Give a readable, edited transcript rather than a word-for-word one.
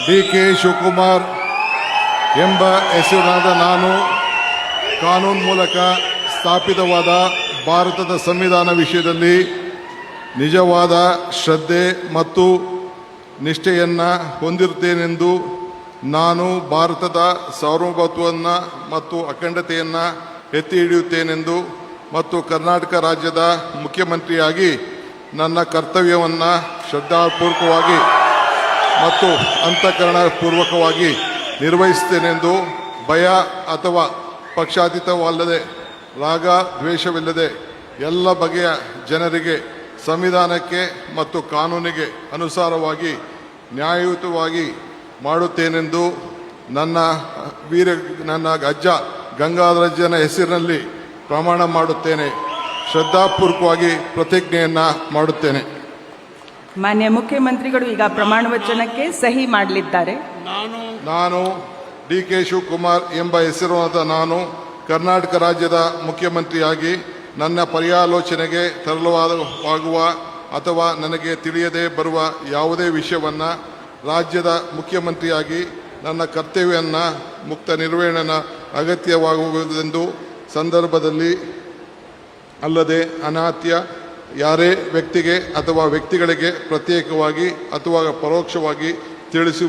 ಡಿ.ಕೆ. ಶಿವಕುಮಾರ್ ಎಂಬ ಹೆಸರಿನಾದ ನಾನು ಕಾನೂನು ಮೂಲಕ ಸ್ಥಾಪಿತವಾದ ಭಾರತದ ಸಂವಿಧಾನ ವಿಷಯದಲ್ಲಿ ನಿಜವಾದ ಶ್ರದ್ಧೆ ಮತ್ತು ನಿಷ್ಠೆಯನ್ನು ಹೊಂದಿರುತ್ತೇನೆಂದು ನಾನು ಭಾರತದ ಸಾರ್ವಭೌಮತ್ವವನ್ನು ಮತ್ತು ಅಖಂಡತೆಯನ್ನು ಎತ್ತಿ ಹಿಡಿಯುತ್ತೇನೆಂದು ಮತ್ತು ಕರ್ನಾಟಕ ರಾಜ್ಯದ ಮುಖ್ಯಮಂತ್ರಿಯಾಗಿ ನನ್ನ ಕರ್ತವ್ಯವನ್ನು ಶ್ರದ್ಧಾಪೂರ್ವಕವಾಗಿ ಮತ್ತು ಅಂತಃಕರಣಪೂರ್ವಕವಾಗಿ ನಿರ್ವಹಿಸುತ್ತೇನೆಂದು ಭಯ ಅಥವಾ ಪಕ್ಷಾತೀತವಲ್ಲದೆ ರಾಗ ದ್ವೇಷವಿಲ್ಲದೆ ಎಲ್ಲ ಬಗೆಯ ಜನರಿಗೆ ಸಂವಿಧಾನಕ್ಕೆ ಮತ್ತು ಕಾನೂನಿಗೆ ಅನುಸಾರವಾಗಿ ನ್ಯಾಯಯುತವಾಗಿ ಮಾಡುತ್ತೇನೆಂದು ನನ್ನ ಅಜ್ಜ ಗಂಗಾಧರಜ್ಜನ ಹೆಸರಿನಲ್ಲಿ ಪ್ರಮಾಣ ಮಾಡುತ್ತೇನೆ. ಶ್ರದ್ಧಾಪೂರ್ವಕವಾಗಿ ಪ್ರತಿಜ್ಞೆಯನ್ನು ಮಾಡುತ್ತೇನೆ. ಮಾನ್ಯ ಮುಖ್ಯಮಂತ್ರಿಗಳು ಈಗ ಪ್ರಮಾಣ ವಚನಕ್ಕೆ ಸಹಿ ಮಾಡಲಿದ್ದಾರೆ. ನಾನು ಡಿ.ಕೆ. ಶಿವಕುಮಾರ್ ಎಂಬ ಹೆಸರಾದ ನಾನು ಕರ್ನಾಟಕ ರಾಜ್ಯದ ಮುಖ್ಯಮಂತ್ರಿಯಾಗಿ ನನ್ನ ಪರ್ಯಾಲೋಚನೆಗೆ ತರಲಾಗುವ ಅಥವಾ ನನಗೆ ತಿಳಿಯದೇ ಬರುವ ಯಾವುದೇ ವಿಷಯವನ್ನು ರಾಜ್ಯದ ಮುಖ್ಯಮಂತ್ರಿಯಾಗಿ ನನ್ನ ಕರ್ತವ್ಯವನ್ನು ಮುಕ್ತ ನಿರ್ವಹಣೆ ಅಗತ್ಯವಾಗುವುದೆಂದು ಸಂದರ್ಭದಲ್ಲಿ ಅಲ್ಲದೆ ಅನಾತ್ಯ ಯಾರೇ ವ್ಯಕ್ತಿಗೆ ಅಥವಾ ವ್ಯಕ್ತಿಗಳಿಗೆ ಪ್ರತ್ಯೇಕವಾಗಿ ಅಥವಾ ಪರೋಕ್ಷವಾಗಿ ತಿಳಿಸಿ